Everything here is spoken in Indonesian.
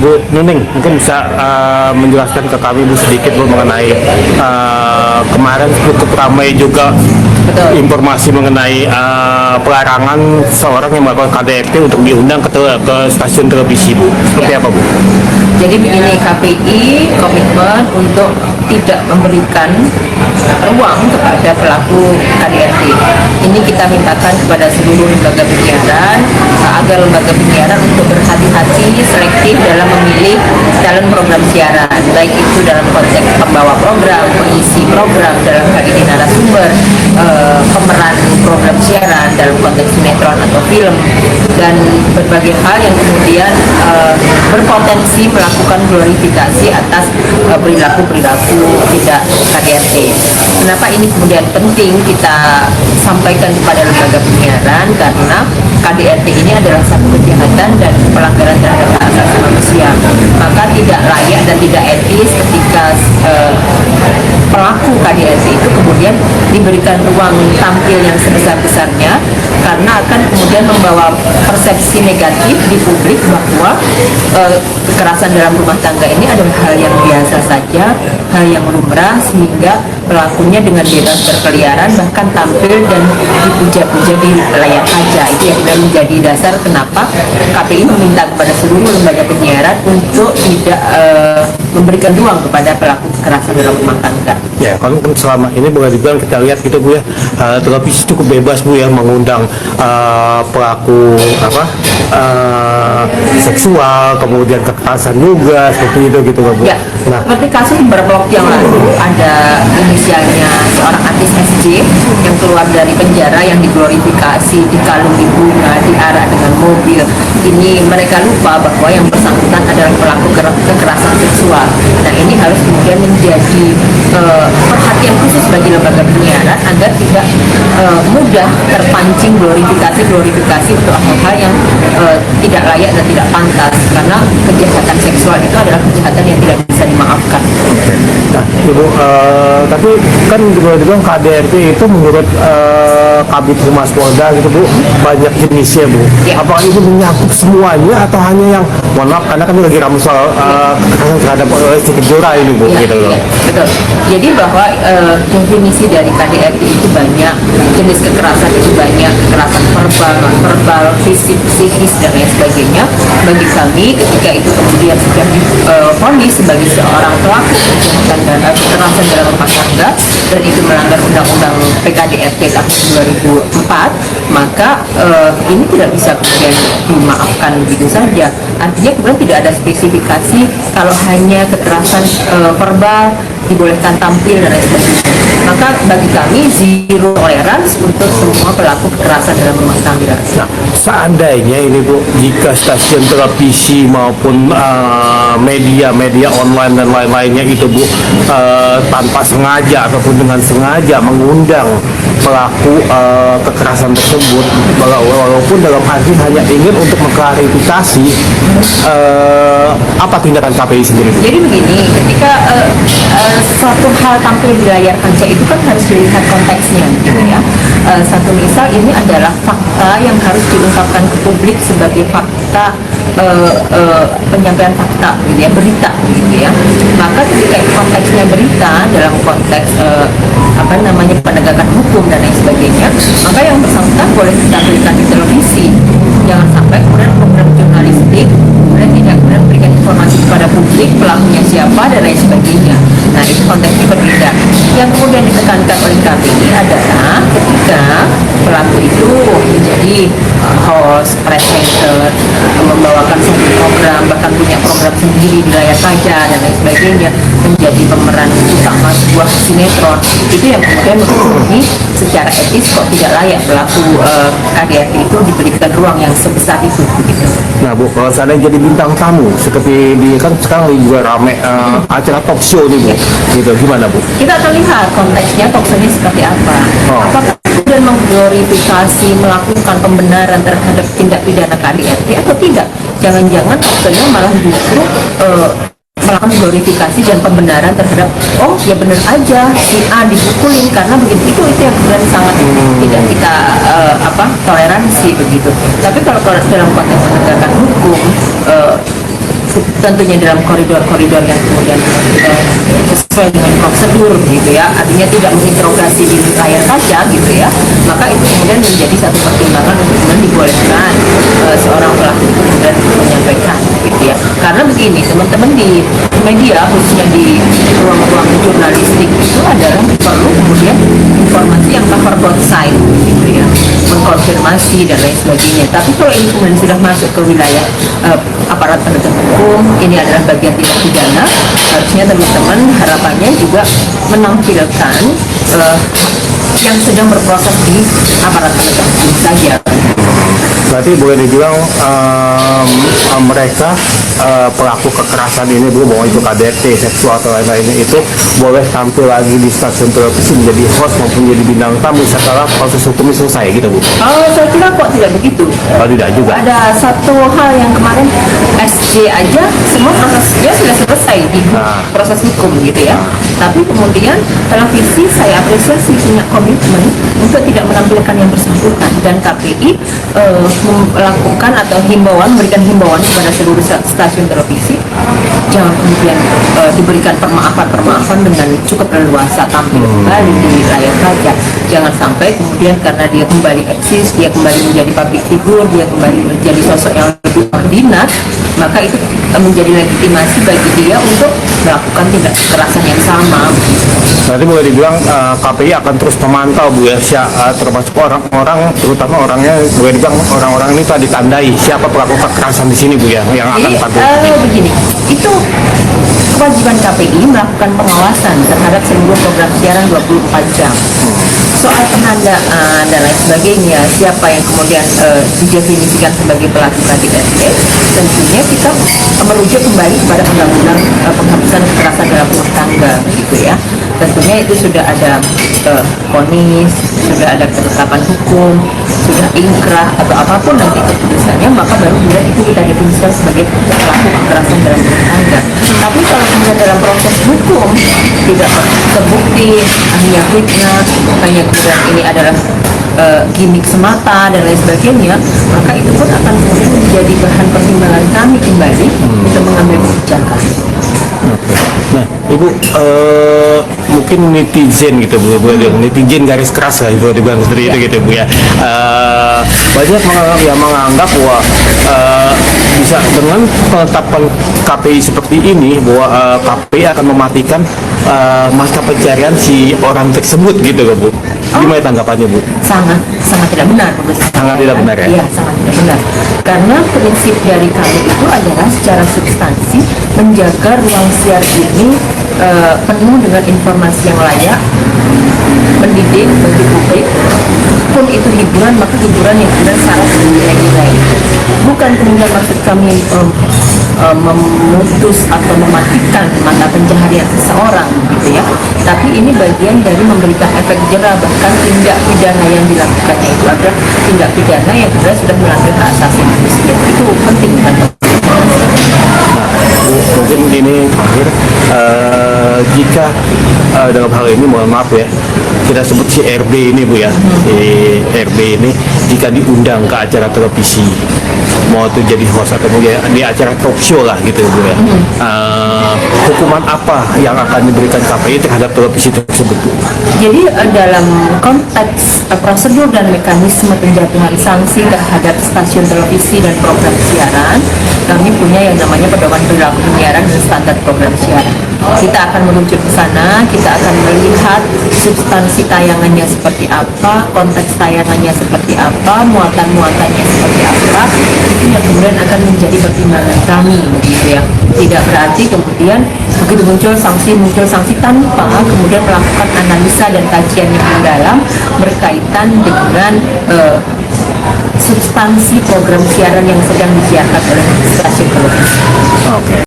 Bu Nuning mungkin bisa menjelaskan ke kami Bu sedikit Bu mengenai kemarin cukup ramai juga informasi mengenai pelarangan seorang yang melakukan KDRT untuk diundang ke stasiun televisi Bu. Seperti apa Bu? Jadi begini, KPI komitmen untuk tidak memberikan ruang kepada pelaku KDRT. Ini kita mintakan kepada seluruh lembaga penyiaran agar lembaga penyiaran untuk berhati-hati selektif dalam memilih calon program siaran, baik itu dalam konteks pembawa program, pengisi program, dalam hal ini narasumber, pemeran program siaran dalam konteks sinetron atau film, dan berbagai hal yang kemudian berpotensi melakukan glorifikasi atas perilaku-perilaku tidak KDRT. Kenapa ini kemudian penting kita sampaikan kepada lembaga penyiaran? Karena KDRT ini adalah satu kejahatan dan pelanggaran terhadap hak asasi manusia. Maka tidak layak dan tidak etis ketika pelaku KDRT itu kemudian diberikan ruang tampil yang sebesar-besarnya, karena akan kemudian membawa persepsi negatif di publik bahwa kekerasan dalam rumah tangga ini adalah hal yang biasa saja, hal yang lumrah, sehingga pelakunya dengan bebas berkeliaran bahkan tampil dan dipuja-puja di layar kaca. Itu yang kemudian menjadi dasar kenapa KPI meminta kepada seluruh lembaga penyiaran untuk tidak memberikan ruang kepada pelaku kekerasan dalam rumah tangga. Ya, kan selama ini boleh dibilang kita lihat gitu Bu ya, televisi cukup bebas Bu ya mengundang pelaku seksual, kemudian kekerasan juga seperti itu gitu Bu. Ya, seperti kasus beberapa waktu yang lalu ada inisialnya seorang artis SJ yang keluar dari penjara yang diglorifikasi, dikalungi bunga, diarak dengan mobil. Ini mereka lupa bahwa yang bersangkutan adalah pelaku kekerasan seksual. Nah, ini harus kemudian menjadi perhatian khusus bagi lembaga penyiaran agar tidak mudah terpancing glorifikasi untuk hal-hal yang tidak layak dan tidak pantas, karena kejahatan seksual itu adalah kejahatan yang tidak bisa dimaafkan. Nah, Ibu, tapi kan boleh dibilang KDRT itu menurut Kabid Humas Polda gitu Bu, banyak jenisnya Bu. Ya. Apakah itu menyakup semuanya atau hanya yang, mohon maaf karena kan lagi ramai soal kekerasan terhadap Lesti Kejora ini Bu, Ya, gitu loh. ya, betul. Jadi bahwa definisi dari KDRT itu banyak, jenis kekerasan itu banyak, kekerasan verbal, fisik, psikis dan lain sebagainya. Bagi kami ketika itu kemudian sudah divonis sebagai seorang pelaku kejahatan dan kekerasan dalam rumah tangga dan itu melanggar undang-undang PKDRT tahun 2004, maka ini tidak bisa kemudian dimaafkan begitu saja. Artinya kemudian tidak ada spesifikasi kalau hanya kekerasan verbal dibolehkan tampil dan lain sebagainya. Maka bagi kami zero tolerance untuk semua pelaku kekerasan dalam rumah tangga. Nah, seandainya ini Bu, jika stasiun televisi maupun media online dan lain-lainnya itu Bu tanpa sengaja ataupun dengan sengaja mengundang pelaku kekerasan tersebut, walaupun dalam arti hanya ingin untuk mengklarifikasi, apa tindakan KPI sendiri? Jadi begini, ketika suatu hal tampil di layar kaca itu kan harus dilihat konteksnya, gitu ya. Satu misal ini adalah fakta yang harus diungkapkan ke publik sebagai fakta penyampaian fakta, gitu ya, berita, gitu ya. Maka ketika konteksnya berita dalam konteks penegakan hukum dan lain sebagainya, maka yang bersangkutan boleh ditampilkan di televisi. Jangan sampai kemudian program jurnalistik kemudian tidak kemudian memberikan informasi kepada publik pelakunya siapa dan lain sebagainya. Nah, itu konteksnya berbeda. Yang kemudian ditekankan oleh KPI adalah ketika pelaku itu menjadi host, presenter, membawakan satu program, bahkan punya program sendiri di layar kaca dan lain sebagainya, menjadi pemeran utama sebuah sinetron, itu yang kemudian menurut secara etis kok tidak layak pelaku KDRT itu diberikan ruang yang sebesar itu, gitu. Nah Bu, kalau seandainya jadi bintang tamu seperti di kan sekarang juga rame acara talk show nih Bu, gitu gimana Bu? Kita akan lihat konteksnya talk show-nya seperti apa. Apakah kemudian mengglorifikasi, melakukan pembenaran terhadap tindak pidana KDRT atau tidak? Jangan-jangan talk show-nya malah justru melakukan glorifikasi dan pembenaran terhadap ya benar aja si A dipukulin karena begitu, itu yang kemudian sangat tidak kita toleransi begitu. Tapi kalau dalam konteks penegakan hukum tentunya dalam koridor-koridor yang kemudian sesuai dengan prosedur gitu ya, artinya tidak menginterogasi di layar kaca gitu ya, maka itu kemudian menjadi satu pertimbangan untuk kemudian dibolehkan seorang pelaku itu kemudian menyampaikan gitu ya. Karena begini, teman-teman di media khususnya di ruang-ruang jurnalistik itu adalah perlu kemudian informasi yang cover both side gitu ya, mengkonfirmasi dan lain sebagainya. Tapi kalau ini kemudian sudah masuk ke wilayah aparat penegak hukum, ini adalah bagian tindak pidana, harusnya teman-teman harapannya juga menampilkan yang sedang berproses di aparat penegak hukum saja. Berarti boleh dibilang mereka pelaku kekerasan ini, Bu, mau itu KDRT, seksual atau lain-lainnya, itu boleh tampil lagi di stasiun televisi menjadi host maupun menjadi bintang tamu setelah proses hukumnya selesai gitu, Bu? Saya kira kok tidak begitu. Tidak juga. Ada satu hal yang kemarin SJ aja semua prosesnya sudah selesai di proses hukum gitu ya. Tapi kemudian televisi saya apresiasi punya komitmen untuk tidak menampilkan yang bersangkutan, dan KPI melakukan atau memberikan himbauan kepada seluruh stasiun televisi, jangan kemudian diberikan permaafan dengan cukup leluasa tampil kembali di layar kaca. Jangan sampai kemudian karena dia kembali eksis, dia kembali menjadi public figure, dia kembali menjadi sosok yang lebih berdinas, maka itu menjadi legitimasi bagi dia untuk melakukan tindak kekerasan yang sama. Berarti boleh dibilang KPI akan terus memantau, Bu ya, termasuk orang-orang, terutama orangnya, boleh dibilang orang-orang ini telah ditandai siapa pelaku kekerasan di sini, Bu ya, yang akan tampil. Begini, itu kewajiban KPI melakukan pengawasan terhadap seluruh program siaran 24 jam. Soal penandaan dan lain sebagainya, siapa yang kemudian didefinisikan sebagai pelaku KDRT, tentunya kita merujuk kembali kepada undang-undang penghapusan kekerasan dalam rumah tangga gitu ya. Tentunya itu sudah ada vonis, sudah ada ketetapan hukum, sudah ingkrah atau apapun nanti keputusannya, maka baru kemudian itu kita definisikan sebagai pelaku kekerasan dalam rumah tangga. Tapi kalau kemudian dalam proses hukum tidak terbukti, hanya fitnah, hanya kemudian ini adalah gimmick semata dan lain sebagainya, maka itu pun akan kemudian menjadi bahan pertimbangan kami kembali untuk mengambil kebijakan. Nah, Ibu, mungkin netizen gitu, Bu, netizen garis keras lah, Ibu, dibilang seperti itu gitu, Bu ya. Banyak menganggap bahwa bisa dengan penetapan KPI seperti ini, bahwa KPI akan mematikan masa pencarian si orang tersebut gitu, Bu. Gimana tanggapannya, Bu? Sangat tidak benar. Sangat tidak benar ya? Iya, sangat tidak benar. Karena prinsip dari kami itu adalah secara substansi menjaga ruang siar ini penuh dengan informasi yang layak, mendidik bagi publik. Pun itu hiburan, maka hiburan yang benar syarat dan nilai-nilai. Bukan kemudian maksud kami memutus atau mematikan mata pencaharian seseorang gitu ya, tapi ini bagian dari memberikan efek jerah, bahkan tindak pidana yang dilakukannya itu adalah tindak pidana yang sudah melanggar hak asasi manusia. Itu penting kan? Mungkin ini akhir, jika dalam hal ini mohon maaf ya, kita sebut si RB ini, Bu ya, si RB ini jika diundang ke acara televisi, mau itu jadi host atau di acara talk show lah gitu, Bu ya, hukuman apa yang akan diberikan KPI terhadap televisi tersebut, Bu? Jadi dalam konteks prosedur dan mekanisme penjatuhan sanksi terhadap stasiun televisi dan program siaran, kami punya yang namanya pedoman perilaku penyiaran dan standar program siaran. Kita akan menuju ke sana, kita akan melihat substansi tayangannya seperti apa, konteks tayangannya seperti apa, muatan-muatannya seperti apa. Itu yang kemudian akan menjadi pertimbangan kami begitu ya. Tidak berarti kemudian begitu muncul sanksi tanpa kemudian melakukan analisa dan kajian yang mendalam berkaitan dengan substansi program siaran yang sedang disiarkan oleh stasiun televisi. Oke.